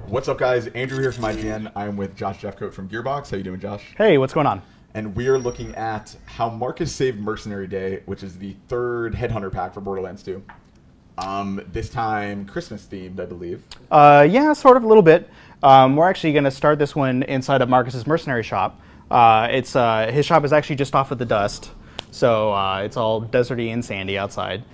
What's up, guys? Andrew here from IGN. I'm with Josh Jeffcoat from Gearbox. How you doing, Josh? Hey, what's going on? And we are looking at how Marcus saved Mercenary Day, which is the third Headhunter pack for Borderlands 2. This time Christmas themed, I believe. Yeah, sort of a little bit. We're actually going to start this one inside of Marcus's Mercenary shop. His shop is actually just off of the dust, so it's all deserty and sandy outside.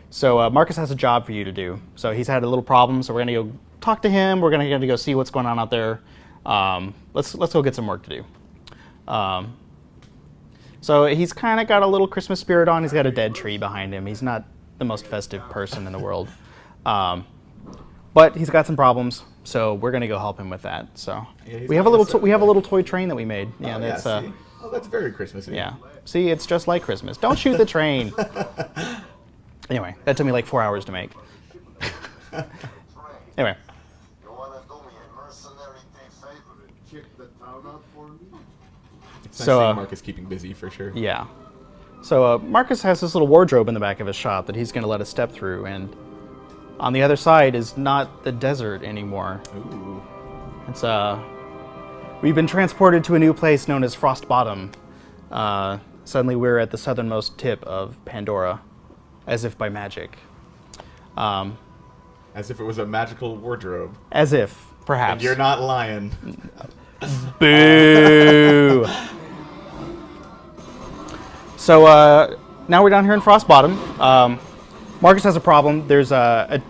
So Marcus has a job for you to do. So he's had a little problem, so we're going to go talk to him. We're going to go see what's going on out there. Let's go get some work to do. So he's kind of got a little Christmas spirit on. He's got a dead tree behind him. He's not the most festive person in the world. But he's got some problems, so we're going to go help him with that. So yeah, we have a little toy train that we made. Yeah, that's that's very Christmassy. Yeah. See, it's just like Christmas. Don't shoot the train. Anyway, that took me like 4 hours to make. Anyway. So Marcus keeping busy for sure. Yeah. So Marcus has this little wardrobe in the back of his shop that he's going to let us step through, and on the other side is not the desert anymore. Ooh. It's we've been transported to a new place known as Frost Bottom. Suddenly we're at the southernmost tip of Pandora, as if by magic. As if it was a magical wardrobe. As if, perhaps. And you're not lying. Boo! So now we're down here in Frost Bottom. Marcus has a problem. There's a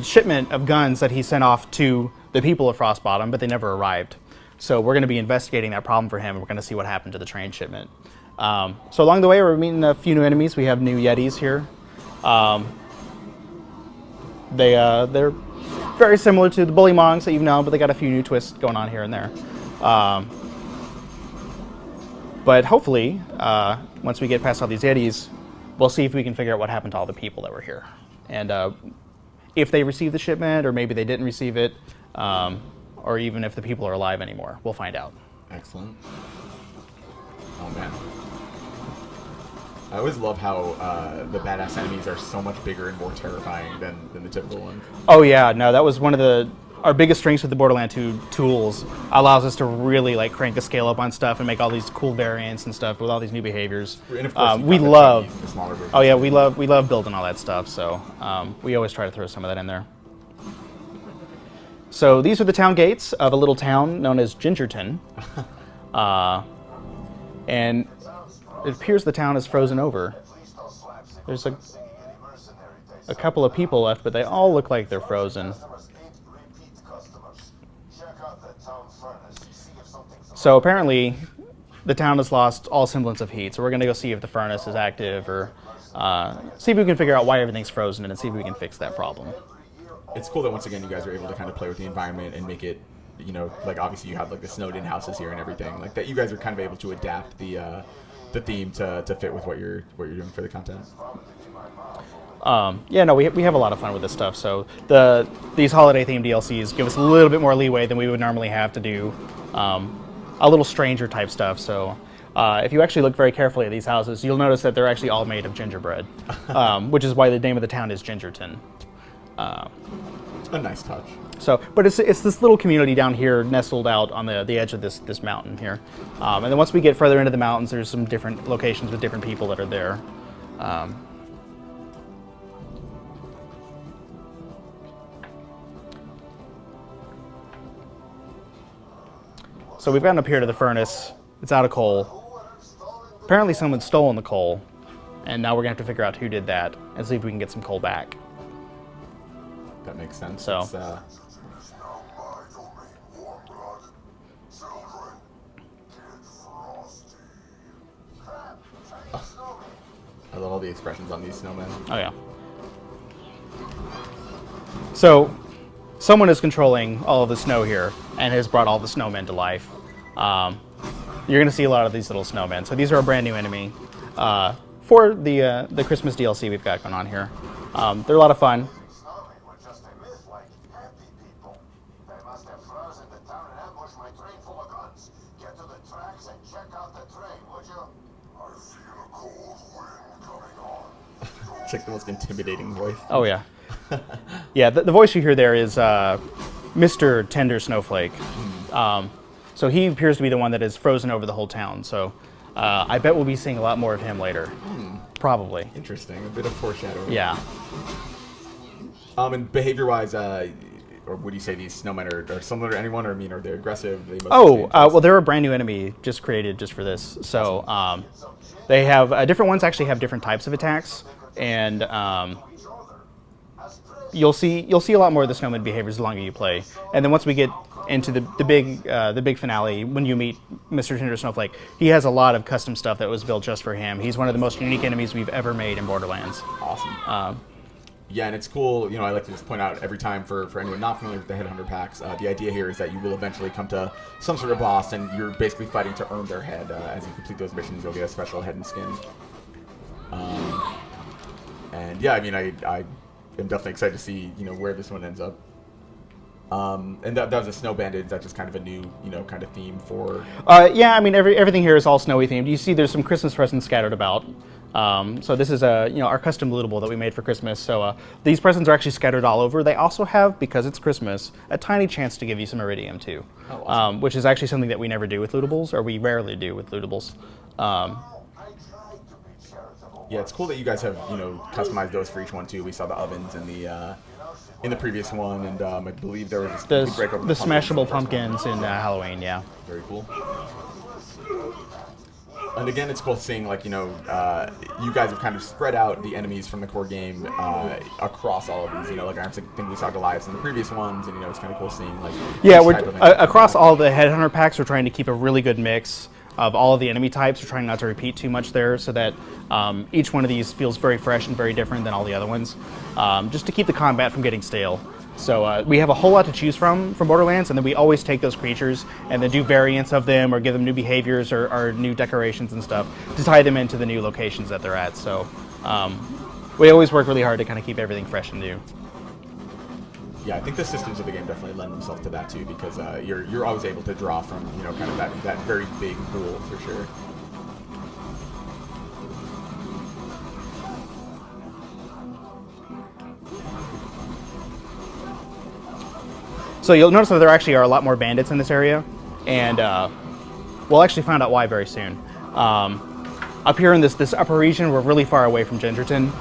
shipment of guns that he sent off to the people of Frost Bottom, but they never arrived. So we're going to be investigating that problem for him, and we're going to see what happened to the train shipment. So along the way, we're meeting a few new enemies. We have new Yetis here. They're very similar to the Bullymongs that you've known, but they got a few new twists going on here and there. But hopefully, once we get past all these Yetis, we'll see if we can figure out what happened to all the people that were here. And if they received the shipment, or maybe they didn't receive it, or even if the people are alive anymore. We'll find out. Excellent. Oh, man. I always love how the badass enemies are so much bigger and more terrifying than the typical ones. Oh, yeah. No, that was one of our biggest strengths with the Borderlands 2 tools. Allows us to really like crank the scale up on stuff and make all these cool variants and stuff with all these new behaviors. And of course, we love. the smaller versions. Oh yeah, we love building all that stuff. So we always try to throw some of that in there. So these are the town gates of a little town known as Gingerton, and it appears the town is frozen over. There's a couple of people left, but they all look like they're frozen. So apparently, the town has lost all semblance of heat. So we're going to go see if the furnace is active, or see if we can figure out why everything's frozen, and see if we can fix that problem. It's cool that once again you guys are able to kind of play with the environment and make it, you know, like obviously you have like the snowed-in houses here and everything, like that. You guys are kind of able to adapt the theme to fit with what you're doing for the content. Yeah, no, we have a lot of fun with this stuff. So these holiday-themed DLCs give us a little bit more leeway than we would normally have to do a little stranger type stuff. So if you actually look very carefully at these houses, you'll notice that they're actually all made of gingerbread, which is why the name of the town is Gingerton. A nice touch. So, but it's this little community down here nestled out on the edge of this mountain here. And then once we get further into the mountains, there's some different locations with different people that are there. So we've gotten up here to the furnace. It's out of coal. Apparently someone's stolen the coal, and now we're gonna have to figure out who did that and see if we can get some coal back. That makes sense. So. I love all the expressions on these snowmen. Oh yeah. So, someone is controlling all of the snow here and has brought all the snowmen to life. You're going to see a lot of these little snowmen. So these are a brand new enemy for the Christmas DLC we've got going on here. They're a lot of fun. It's like the most intimidating voice. Oh yeah. Yeah, the voice you hear there is Mr. Tender Snowflake. So he appears to be the one that is frozen over the whole town. So I bet we'll be seeing a lot more of him later. Probably. Interesting. A bit of foreshadowing. Yeah. And behavior-wise, or would you say these snowmen are similar to anyone, or are they aggressive? They Well, they're a brand new enemy just created just for this. So they have different ones actually have different types of attacks, and you'll see a lot more of the snowman behaviors the longer you play. And then once we get into the big finale, when you meet Mr. Tender Snowflake, he has a lot of custom stuff that was built just for him. He's one of the most unique enemies we've ever made in Borderlands. Awesome. Yeah, and it's cool. I like to just point out every time for anyone not familiar with the Headhunter packs, the idea here is that you will eventually come to some sort of boss, and you're basically fighting to earn their head. As you complete those missions, you'll get a special head and skin. And yeah, I am definitely excited to see where this one ends up. And that was a snow bandit. Is that just kind of a new kind of theme for? Yeah, everything here is all snowy themed. You see, there's some Christmas presents scattered about. So this is our custom lootable that we made for Christmas. So these presents are actually scattered all over. They also have, because it's Christmas, a tiny chance to give you some iridium too, awesome. Which is actually something that we never do with lootables, or we rarely do with lootables. Yeah, it's cool that you guys have customized those for each one too. We saw the ovens in the previous one, and I believe there was the smashable pumpkins in Halloween. Yeah, very cool. And again, it's cool seeing you guys have kind of spread out the enemies from the core game across all of these. I think we saw Goliaths in the previous ones, and it's kind of cool seeing yeah, we're across all the Headhunter packs. We're trying to keep a really good mix of all of the enemy types. We're trying not to repeat too much there, so that each one of these feels very fresh and very different than all the other ones, just to keep the combat from getting stale. So we have a whole lot to choose from Borderlands, and then we always take those creatures and then do variants of them or give them new behaviors or new decorations and stuff to tie them into the new locations that they're at. So we always work really hard to kind of keep everything fresh and new. Yeah, I think the systems of the game definitely lend themselves to that too, because you're always able to draw from kind of that very big pool for sure. So you'll notice that there actually are a lot more bandits in this area, and we'll actually find out why very soon. Up here in this upper region, we're really far away from Gingerton.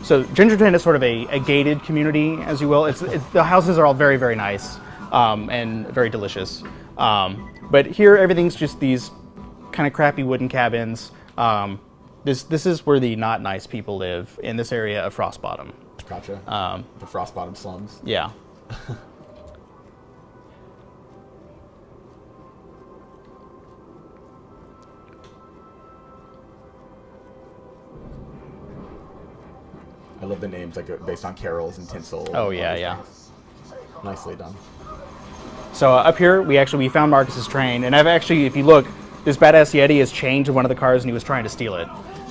So Gingerton is sort of a gated community, as you will. The houses are all very, very nice and very delicious. But here, everything's just these kind of crappy wooden cabins. This is where the not nice people live, in this area of Frostbottom. Gotcha. The Frostbottom slums. Yeah. I love the names, based on carols and tinsel. Oh yeah, yeah. Nicely done. So up here, we found Marcus's train, and if you look, this badass Yeti is chained to one of the cars, and he was trying to steal it.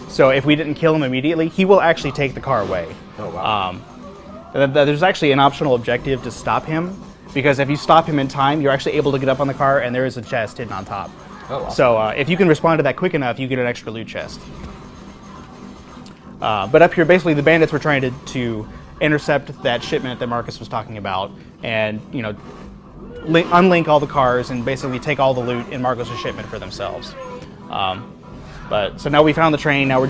So if we didn't kill him immediately, he will actually take the car away. Oh wow. There's actually an optional objective to stop him, because if you stop him in time, you're actually able to get up on the car, and there is a chest hidden on top. Oh wow. So if you can respond to that quick enough, you get an extra loot chest. But up here, basically, the bandits were trying to intercept that shipment that Marcus was talking about, and unlink all the cars and basically take all the loot in Marcus's shipment for themselves. So now we found the train. Now we're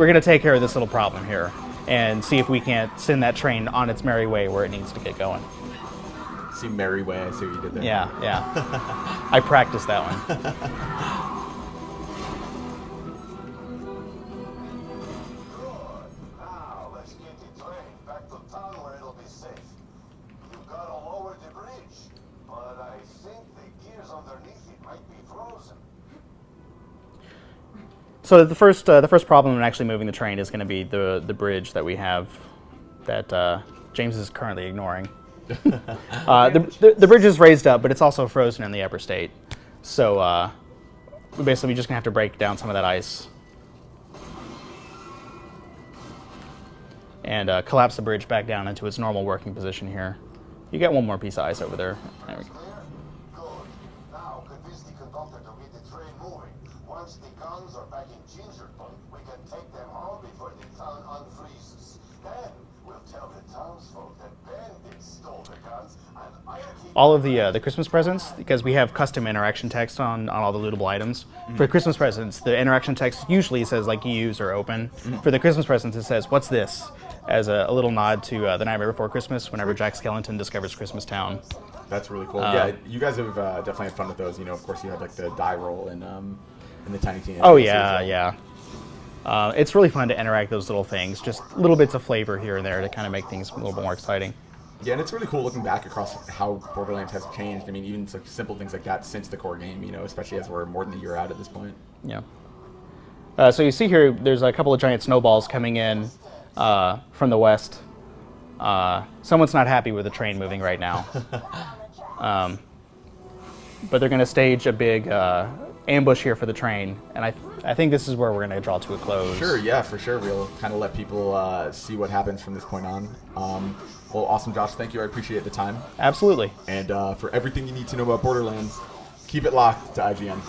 gonna take care of this little problem here and see if we can't send that train on its merry way where it needs to get going. See, merry way. I see what you did there. Yeah, yeah. I practiced that one. So the first problem in actually moving the train is going to be the bridge that we have that James is currently ignoring. The bridge is raised up, but it's also frozen in the upper state. So we're basically just going to have to break down some of that ice and collapse the bridge back down into its normal working position here. You get one more piece of ice over there. There we go. Once the guns are back in Gingerbread, we can take them home before the town unfreezes. Then we'll tell the townsfolk that bandits stole the guns and all of the Christmas presents, because we have custom interaction text on all the lootable items. For Christmas presents, the interaction text usually says like use or open. For the Christmas presents, it says what's this, as a little nod to The Nightmare Before Christmas whenever Jack Skellington discovers Christmas Town. That's really cool. Yeah, you guys have definitely had fun with those. You know, of course, you have like the die roll and the Tiny Tina. Oh yeah, yeah. It's really fun to interact those little things, just little bits of flavor here and there to kind of make things a little bit more exciting. Yeah, and it's really cool looking back across how Borderlands has changed. I mean, even such simple things like that since the core game, you know, especially as we're more than a year out at this point. Yeah. So you see here, there's a couple of giant snowballs coming in from the west. Someone's not happy with the train moving right now. But they're going to stage a big ambush here for the train, and I think this is where we're going to draw to a close. Sure, yeah, for sure. We'll kind of let people see what happens from this point on. Well, awesome, Josh. Thank you. I appreciate the time. Absolutely. And for everything you need to know about Borderlands, keep it locked to IGN.